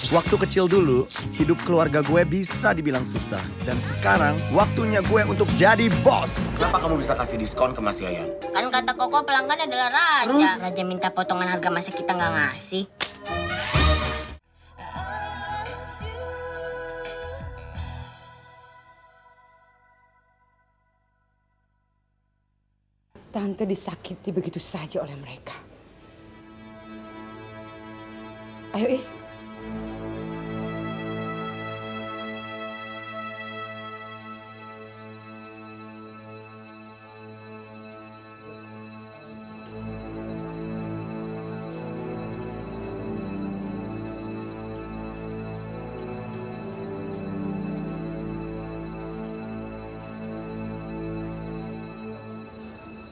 Waktu kecil dulu, hidup keluarga gue bisa dibilang susah. Dan sekarang, waktunya gue untuk jadi bos. Kenapa kamu bisa kasih diskon ke Mas Yayan? Kan kata Koko pelanggan adalah raja. Terus? Raja minta potongan harga masa kita nggak ngasih. Tante disakiti begitu saja oleh mereka. Ayo Is.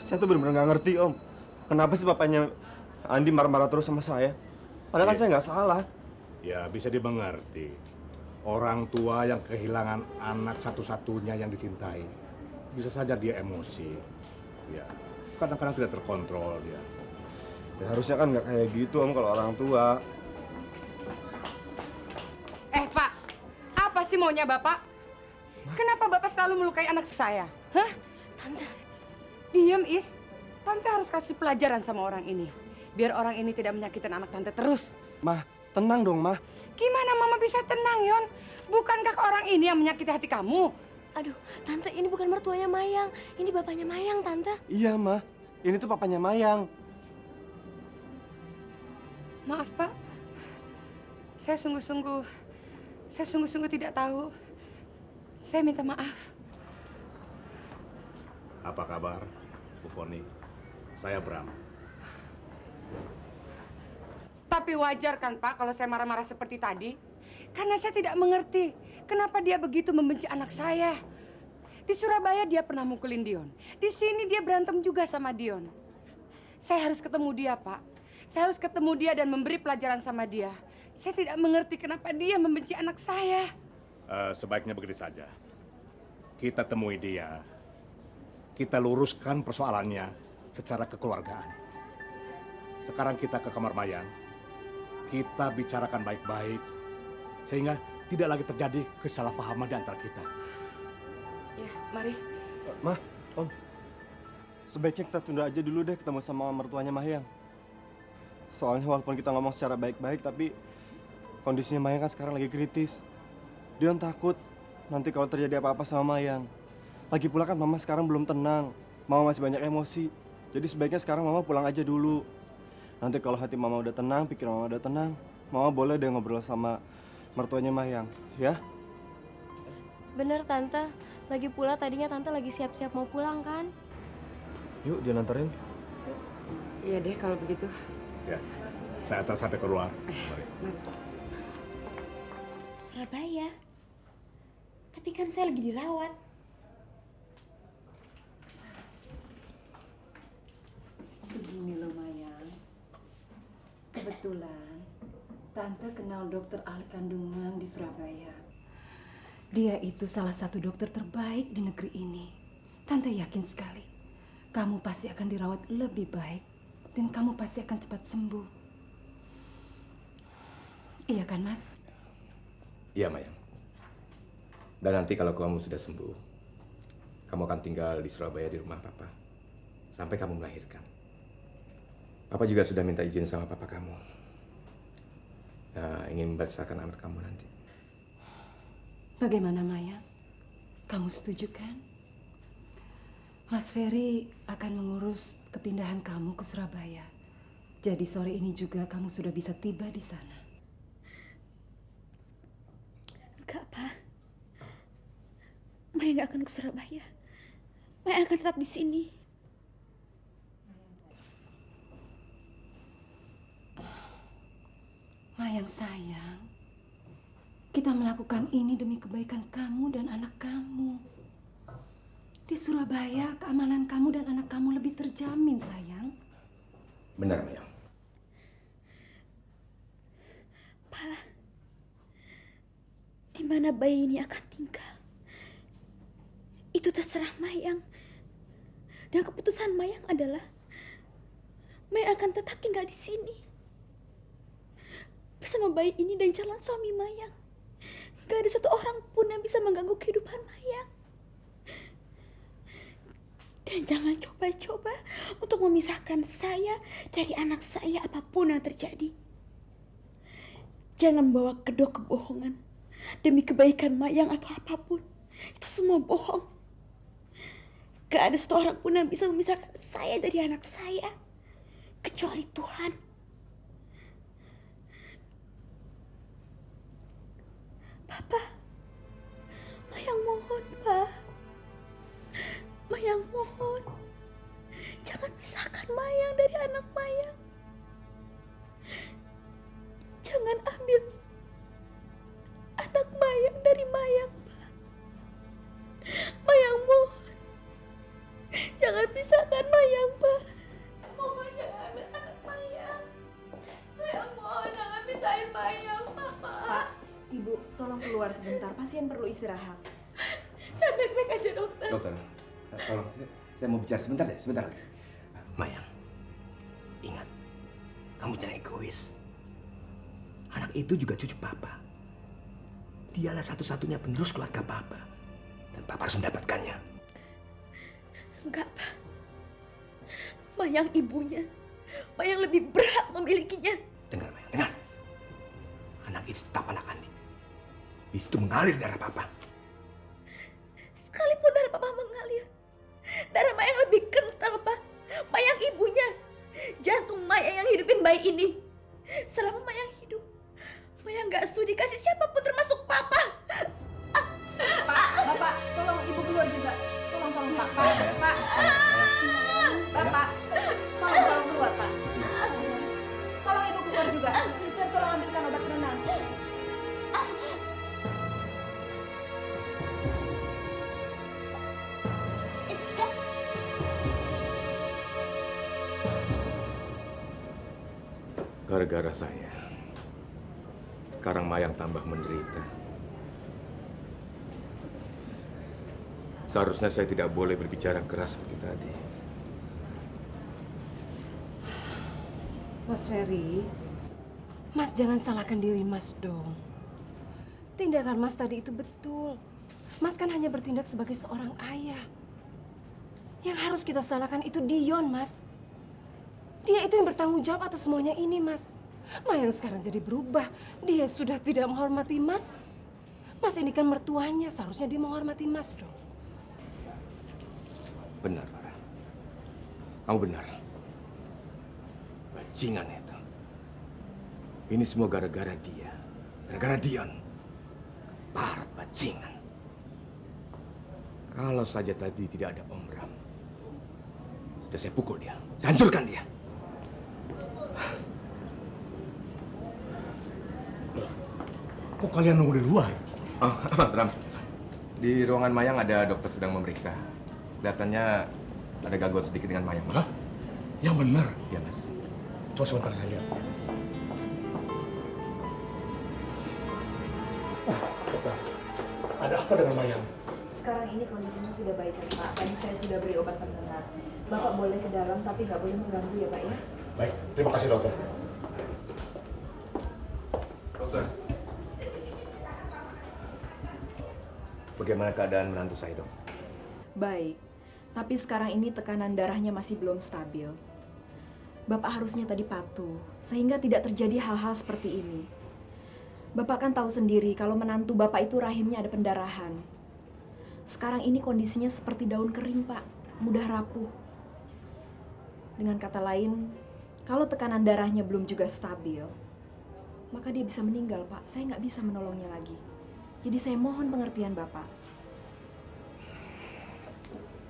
Saya tuh bener-bener nggak ngerti Om. Kenapa sih papanya Andi marah-marah terus sama saya? Padahal kan saya nggak salah. Ya, bisa dimengerti. Orang tua yang kehilangan anak satu-satunya yang dicintai, bisa saja dia emosi. Ya, kadang-kadang tidak terkontrol dia. Ya, harusnya kan nggak kayak gitu Om kalau orang tua. Pak, apa sih maunya Bapak? Kenapa Bapak selalu melukai anak saya? Hah? Tante, Diam Is. Tante harus kasih pelajaran sama orang ini. Biar orang ini tidak menyakitkan anak Tante terus. Mah, tenang dong Mah. Gimana Mama bisa tenang, Yon? Bukankah orang ini yang menyakiti hati kamu? aduh, Tante ini bukan mertuanya Mayang. Ini bapaknya Mayang, Tante. Iya Mah, ini tuh papanya Mayang. Maaf Pak, saya sungguh-sungguh tidak tahu. Saya minta maaf. Apa kabar, Bu Foni? Saya Bram. Tapi wajar kan Pak kalau saya marah-marah seperti tadi? Karena saya tidak mengerti kenapa dia begitu membenci anak saya. Di Surabaya dia pernah mukulin Dion. Di sini dia berantem juga sama Dion. Saya harus ketemu dia Pak. Saya harus ketemu dia dan memberi pelajaran sama dia. Saya tidak mengerti kenapa dia membenci anak saya. Sebaiknya begini saja. Kita temui dia. Kita luruskan persoalannya secara kekeluargaan. Sekarang kita ke kamar Mayang. Kita bicarakan baik-baik. Sehingga tidak lagi terjadi kesalahpahaman di antara kita. Ya, mari. Mah, Om. Sebaiknya kita tunda aja dulu deh ketemu sama mertuanya Mayang. Soalnya walaupun kita ngomong secara baik-baik, tapi kondisinya Mayang kan sekarang lagi kritis. Dion takut nanti kalau terjadi apa-apa sama Mayang. Lagi pula kan Mama sekarang belum tenang. Mama masih banyak emosi. Jadi sebaiknya sekarang Mama pulang aja dulu. Nanti kalau hati Mama udah tenang, pikiran Mama udah tenang, Mama boleh deh ngobrol sama mertuanya Mayang, ya? Bener, Tante. Lagi pula tadinya Tante lagi siap-siap mau pulang, kan? Yuk, dia nantarin. Iya deh kalau begitu. Ya, saya antar sampai keluar. Mari. Mari. Surabaya. Tapi kan saya lagi dirawat. Begini loh Mayang, kebetulan Tante kenal dokter ahli kandungan di Surabaya. Dia itu salah satu dokter terbaik di negeri ini. Tante yakin sekali, kamu pasti akan dirawat lebih baik dan kamu pasti akan cepat sembuh. Iya kan Mas? Iya, Mayang. Dan nanti kalau kamu sudah sembuh, kamu akan tinggal di Surabaya di rumah Papa. Sampai kamu melahirkan. Papa juga sudah minta izin sama Papa kamu. Nah, ingin membesarkan anak kamu nanti. Bagaimana Maya? Kamu setuju kan? Mas Ferry akan mengurus kepindahan kamu ke Surabaya. Jadi sore ini juga kamu sudah bisa tiba di sana. Enggak, Pak. Maya nggak akan ke Surabaya. Maya akan tetap di sini. Mayang sayang, kita melakukan ini demi kebaikan kamu dan anak kamu. Di Surabaya, keamanan kamu dan anak kamu lebih terjamin, sayang. Benar, Mayang. Pak, di mana bayi ini akan tinggal? Itu terserah Mayang. Dan keputusan Mayang adalah Mayang akan tetap tinggal di sini. sama bayi ini dan calon suami Mayang. Gak ada satu orang pun yang bisa mengganggu kehidupan Mayang. Dan jangan coba-coba untuk memisahkan saya dari anak saya apapun yang terjadi. Jangan bawa kedok kebohongan demi kebaikan Mayang atau apapun. Itu semua bohong. Gak ada satu orang pun yang bisa memisahkan saya dari anak saya. Kecuali Tuhan. Papa, Mayang mohon, Pak. Mayang mohon. Jangan pisahkan Mayang dari anak Mayang. Jangan ambil anak Mayang dari Mayang, Pak. Mayang mohon. Jangan pisahkan Mayang, Pak. Mohon jangan ambil anak Mayang. Mayang mohon jangan pisahin Mayang, Papa. Pak, Ibu, tolong keluar sebentar. Pasien perlu istirahat. Saya baik-baik aja, dokter. Dokter, tolong saya mau bicara sebentar ya, sebentar lagi. Mayang, ingat, kamu jangan egois. Anak itu juga cucu Papa. Dialah satu-satunya penerus keluarga Papa. Dan Papa harus mendapatkannya. Enggak, Pak. Mayang ibunya. Mayang lebih berhak memilikinya. Dengar, Mayang, dengar. Anak itu tetap anak Andi. Di situ mengalir darah Papa. Sekalipun darah Papa mengalir, darah Mayang lebih kental, Pak. Mayang ibunya. Jantung Mayang yang hidupin bayi ini. Selama Mayang hidup, Mayang gak sudi kasih siapapun termasuk Papa. Pak, Bapak, tolong Ibu keluar juga. Tolong, Pak. Pak. Bapak, tolong keluar, Pak. Tolong Ibu keluar juga. Suster, tolong ambilkan obat penenang. Gara-gara saya, sekarang Mayang tambah menderita. Seharusnya saya tidak boleh berbicara keras seperti tadi. Mas Ferry, Mas jangan salahkan diri Mas dong. Tindakan Mas tadi itu betul. Mas kan hanya bertindak sebagai seorang ayah. Yang harus kita salahkan itu Dion, Mas. Dia itu yang bertanggung jawab atas semuanya ini, Mas. Mayang sekarang jadi berubah. Dia sudah tidak menghormati Mas. Mas ini kan mertuanya, seharusnya dia menghormati Mas dong. Benar, Lara. Kamu benar. Bajingan itu. Ini semua gara-gara dia. Gara-gara Dion. Parat bajingan. Kalau saja tadi tidak ada Om Ram, sudah saya pukul dia. Saya hancurkan dia. Kok kalian nunggu di luar? Oh, Mas Bram. Di ruangan Mayang ada dokter sedang memeriksa. Kelihatannya ada gangguan sedikit dengan Mayang, Mas. Hah? Yang benar. Iya, Mas. Coba sebentar saya lihat. Dokter, ada apa dengan Mayang? Sekarang ini kondisinya sudah baik, Pak. Tadi saya sudah beri obat penenang. Bapak boleh ke dalam, tapi nggak boleh mengganggu ya, Pak ya. Baik, terima kasih dokter. Dokter. Bagaimana keadaan menantu saya, Dok? Baik, tapi sekarang ini tekanan darahnya masih belum stabil. Bapak harusnya tadi patuh, sehingga tidak terjadi hal-hal seperti ini. Bapak kan tahu sendiri kalau menantu Bapak itu rahimnya ada pendarahan. Sekarang ini kondisinya seperti daun kering, Pak. Mudah rapuh. Dengan kata lain, kalau tekanan darahnya belum juga stabil, maka dia bisa meninggal, Pak. Saya nggak bisa menolongnya lagi. Jadi saya mohon pengertian Bapak.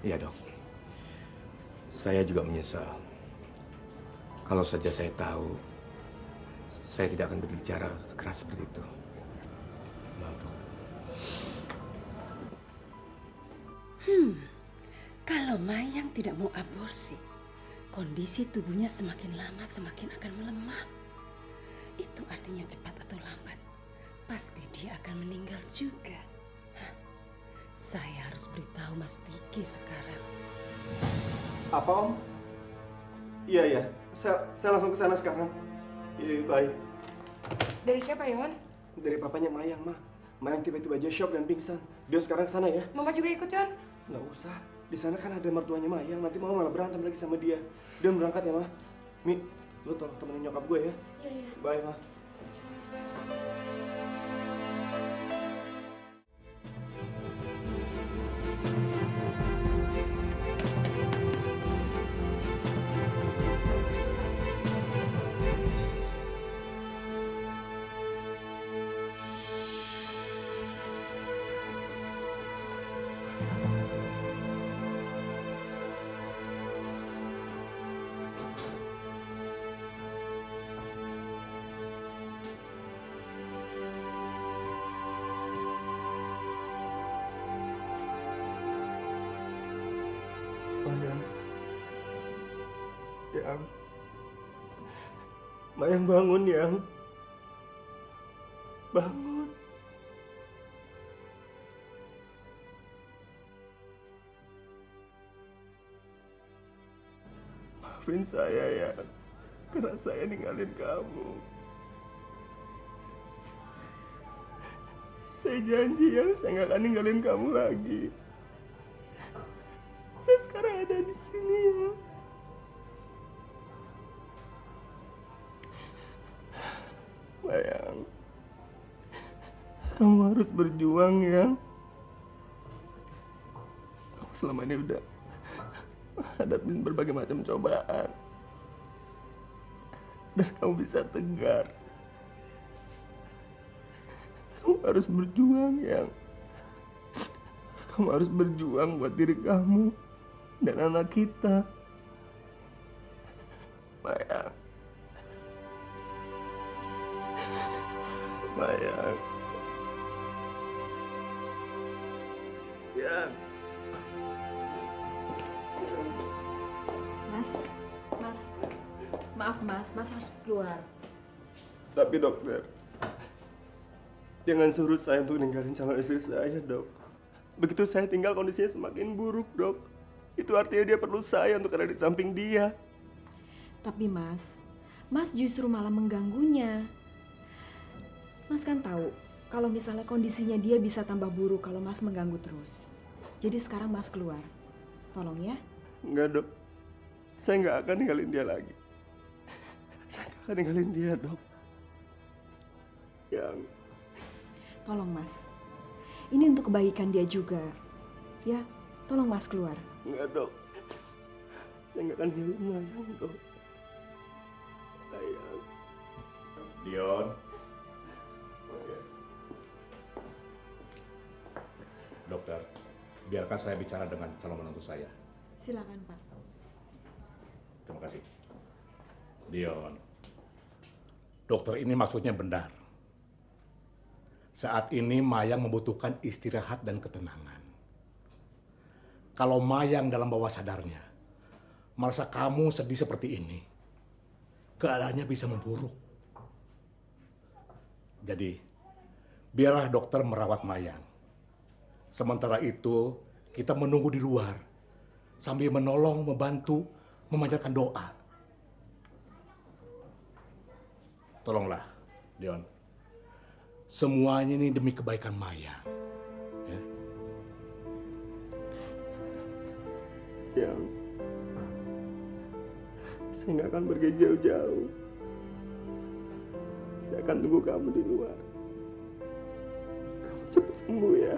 Iya, Dok. Saya juga menyesal. Kalau saja saya tahu, saya tidak akan berbicara keras seperti itu. Maaf, Dok. Kalau Mayang tidak mau aborsi, kondisi tubuhnya semakin lama semakin akan melemah. Itu artinya cepat atau lambat, pasti dia akan meninggal juga. Hah? Saya harus beritahu Mas Diki sekarang. Apa, Om? Iya. Saya langsung ke sana sekarang. Iya, baik. Dari siapa, Yon? Dari papanya Mayang, Ma. Mayang tiba-tiba aja shock dan pingsan. Dia sekarang kesana ya. Mama juga ikut, Yon? Nggak usah. Di sana kan ada mertuanya Mayang. Nanti Mama malah berantem lagi sama dia. Dia berangkat ya, Ma. Mi, lu tolong temenin nyokap gue ya. Iya, iya. Bye, Ma. Mayang. Yang. Mayang bangun, Yang. Bangun. Maafin saya ya, karena saya ninggalin kamu. Saya janji ya, saya nggak akan ninggalin kamu lagi. Saya sekarang ada di sini ya. Mayang, kamu harus berjuang ya. Kamu selama ini udah hadapin berbagai macam cobaan. Dan kamu bisa tegar. Kamu harus berjuang ya. Kamu harus berjuang buat diri kamu dan anak kita. Mayang. Mayang. Yang. Mas harus keluar. Tapi dokter, jangan suruh saya untuk ninggalin calon istri saya, dok. Begitu saya tinggal kondisinya semakin buruk, dok. Itu artinya dia perlu saya untuk ada di samping dia. Tapi Mas justru malah mengganggunya. Mas kan tahu kalau misalnya kondisinya dia bisa tambah buruk kalau Mas mengganggu terus. Jadi sekarang Mas keluar. Tolong ya. Enggak, dok. Saya nggak akan ninggalin dia lagi. Saya nggak akan ninggalin dia, dok. Yang. Tolong Mas. Ini untuk kebaikan dia juga. Ya, tolong Mas keluar. Enggak, dok. Saya nggak akan ninggalin Mayang, dok. Mayang. Dion. Dokter, biarkan saya bicara dengan calon menantu saya. Silakan, Pak. Terima kasih. Dion, dokter ini maksudnya benar. Saat ini Mayang membutuhkan istirahat dan ketenangan. Kalau Mayang dalam bawah sadarnya merasa kamu sedih seperti ini, keadaannya bisa memburuk. Jadi, biarlah dokter merawat Mayang. Sementara itu, kita menunggu di luar sambil menolong, membantu, memanjatkan doa. Tolonglah, Dion. Semuanya ini demi kebaikan Mayang. Ya. Yang. Saya nggak akan pergi jauh-jauh. Saya akan tunggu kamu di luar. Kamu cepat sembuh ya.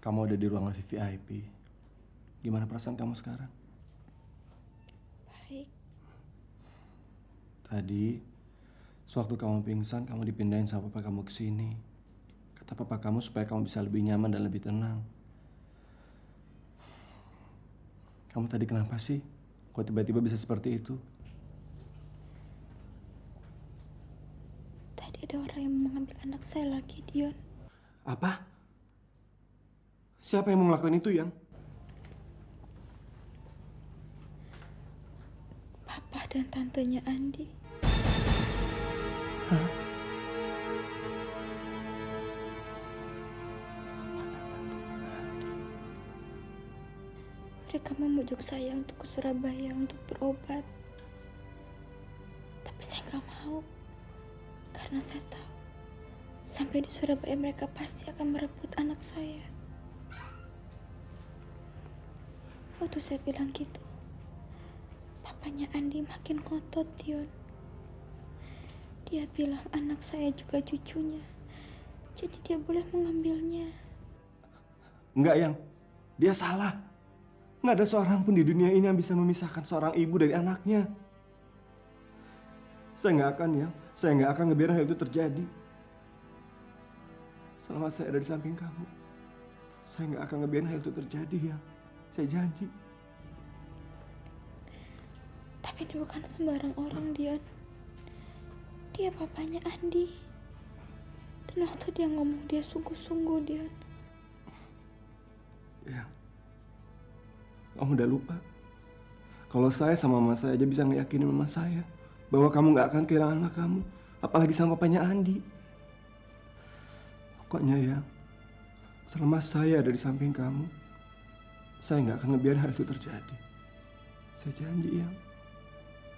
Kamu ada di ruangan VIP. Gimana perasaan kamu sekarang? Baik. Tadi, sewaktu kamu pingsan, kamu dipindahin sama papa kamu ke sini. Kata papa kamu supaya kamu bisa lebih nyaman dan lebih tenang. Kamu tadi kenapa sih? Kok tiba-tiba bisa seperti itu? Tadi ada orang yang mau mengambil anak saya lagi, Dion. Apa? Siapa yang mau ngelakuin itu, Yang? Papa dan tantenya Andi. Hah? Mereka memujuk saya untuk ke Surabaya untuk berobat. Tapi saya nggak mau. Karena saya tahu sampai di Surabaya mereka pasti akan merebut anak saya. Waktu saya bilang gitu, papanya Andi makin ngotot, Dion. Dia bilang anak saya juga cucunya. Jadi dia boleh mengambilnya. Enggak, Yang. Dia salah. Nggak ada seorang pun di dunia ini yang bisa memisahkan seorang ibu dari anaknya. Saya nggak akan, Yang. Saya nggak akan ngebiarin hal itu terjadi. Selama saya ada di samping kamu, saya nggak akan ngebiarin hal itu terjadi, Yang. Saya janji. Tapi dia bukan sembarang orang, Dion. Dia papanya Andi. Dan waktu dia ngomong, dia sungguh-sungguh, Dion. Ya. Kamu udah lupa? Kalau saya sama mama saya aja bisa ngeyakinin mama saya bahwa kamu nggak akan kehilangan anak kamu, apalagi sama papanya Andi. Pokoknya ya, selama saya ada di samping kamu, saya nggak akan ngebiarin hal itu terjadi. Saya janji, ya.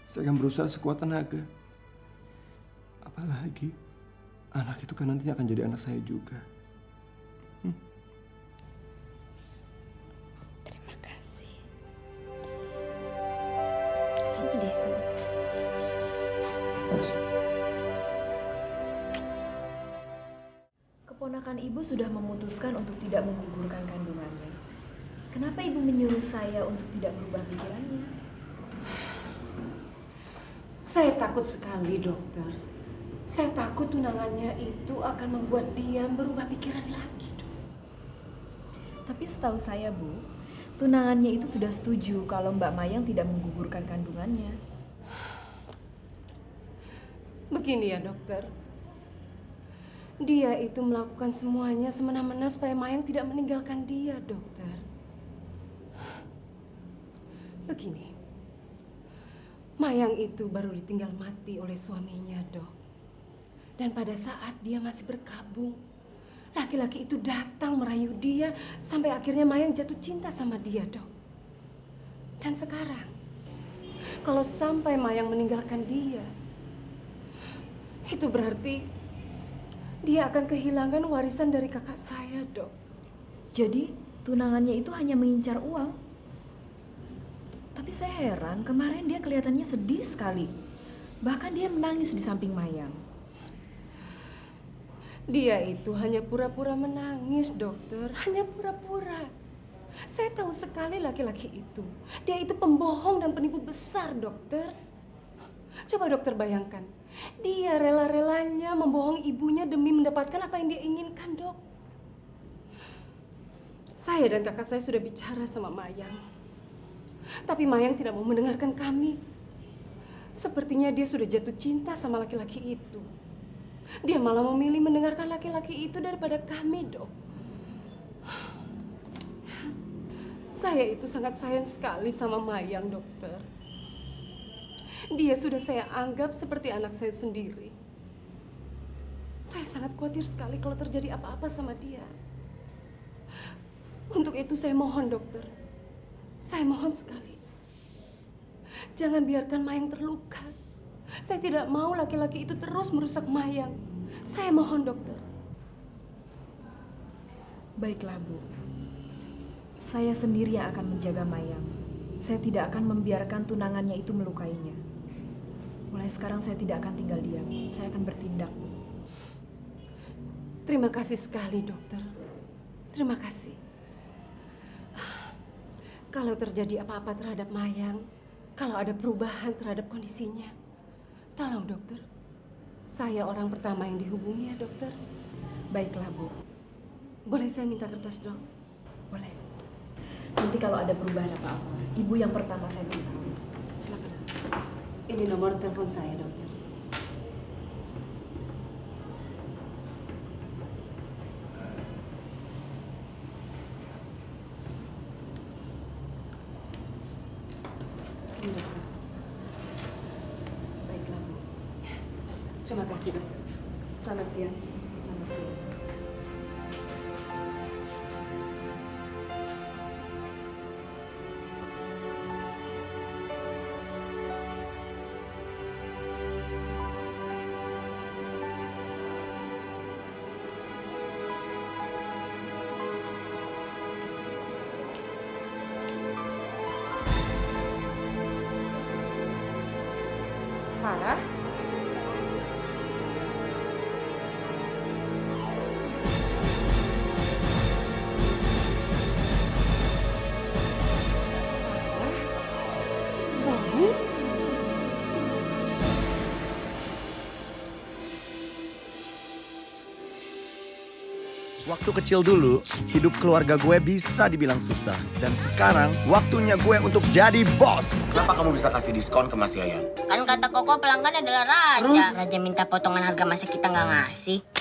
Saya akan berusaha sekuat tenaga. Apalagi anak itu kan nantinya akan jadi anak saya juga. Terima kasih. Sini deh. Makasih. Keponakan ibu sudah memutuskan untuk tidak menggugurkan kandungannya. Kenapa ibu menyuruh saya untuk tidak merubah pikirannya? Saya takut sekali, dokter. Saya takut tunangannya itu akan membuat dia berubah pikiran lagi, Dok. Tapi setahu saya, Bu, tunangannya itu sudah setuju kalau Mbak Mayang tidak menggugurkan kandungannya. Begini ya, dokter. Dia itu melakukan semuanya semena-mena supaya Mayang tidak meninggalkan dia, dokter. Begini. Mayang itu baru ditinggal mati oleh suaminya, Dok. Dan pada saat dia masih berkabung, laki-laki itu datang merayu dia sampai akhirnya Mayang jatuh cinta sama dia, Dok. Dan sekarang, kalau sampai Mayang meninggalkan dia, itu berarti dia akan kehilangan warisan dari kakak saya, Dok. Jadi, tunangannya itu hanya mengincar uang. Tapi saya heran, kemarin dia kelihatannya sedih sekali. Bahkan dia menangis di samping Mayang. Dia itu hanya pura-pura menangis, dokter. Hanya pura-pura. Saya tahu sekali laki-laki itu. Dia itu pembohong dan penipu besar, dokter. Coba dokter bayangkan. Dia rela-relanya membohongi ibunya demi mendapatkan apa yang dia inginkan, Dok. Saya dan kakak saya sudah bicara sama Mayang. Tapi Mayang tidak mau mendengarkan kami. Sepertinya dia sudah jatuh cinta sama laki-laki itu. Dia malah memilih mendengarkan laki-laki itu daripada kami, Dok. Saya itu sangat sayang sekali sama Mayang, dokter. Dia sudah saya anggap seperti anak saya sendiri. Saya sangat khawatir sekali kalau terjadi apa-apa sama dia. Untuk itu saya mohon, dokter. Saya mohon sekali. Jangan biarkan Mayang terluka. Saya tidak mau laki-laki itu terus merusak Mayang. Saya mohon, dokter. Baiklah, Bu. Saya sendiri yang akan menjaga Mayang. Saya tidak akan membiarkan tunangannya itu melukainya. Mulai sekarang saya tidak akan tinggal diam. Saya akan bertindak, Bu. Terima kasih sekali, dokter. Terima kasih. Kalau terjadi apa-apa terhadap Mayang, kalau ada perubahan terhadap kondisinya, tolong, dokter. Saya orang pertama yang dihubungi ya, dokter. Baiklah, Bu. Boleh saya minta kertas, Dok? Boleh. Nanti kalau ada perubahan apa-apa, Ibu yang pertama saya beritahu. Ini nomor telepon saya, dokter. Ini dokter. Baiklah, Bu. Terima kasih, dokter. Selamat siang. Selamat siang. Farah? Kamu? Waktu kecil dulu, hidup keluarga gue bisa dibilang susah. Dan sekarang, waktunya gue untuk jadi bos. Kenapa kamu bisa kasih diskon ke Mas Yayan? Kan kata Koko pelanggan adalah raja. Raja minta potongan harga masa kita nggak ngasih.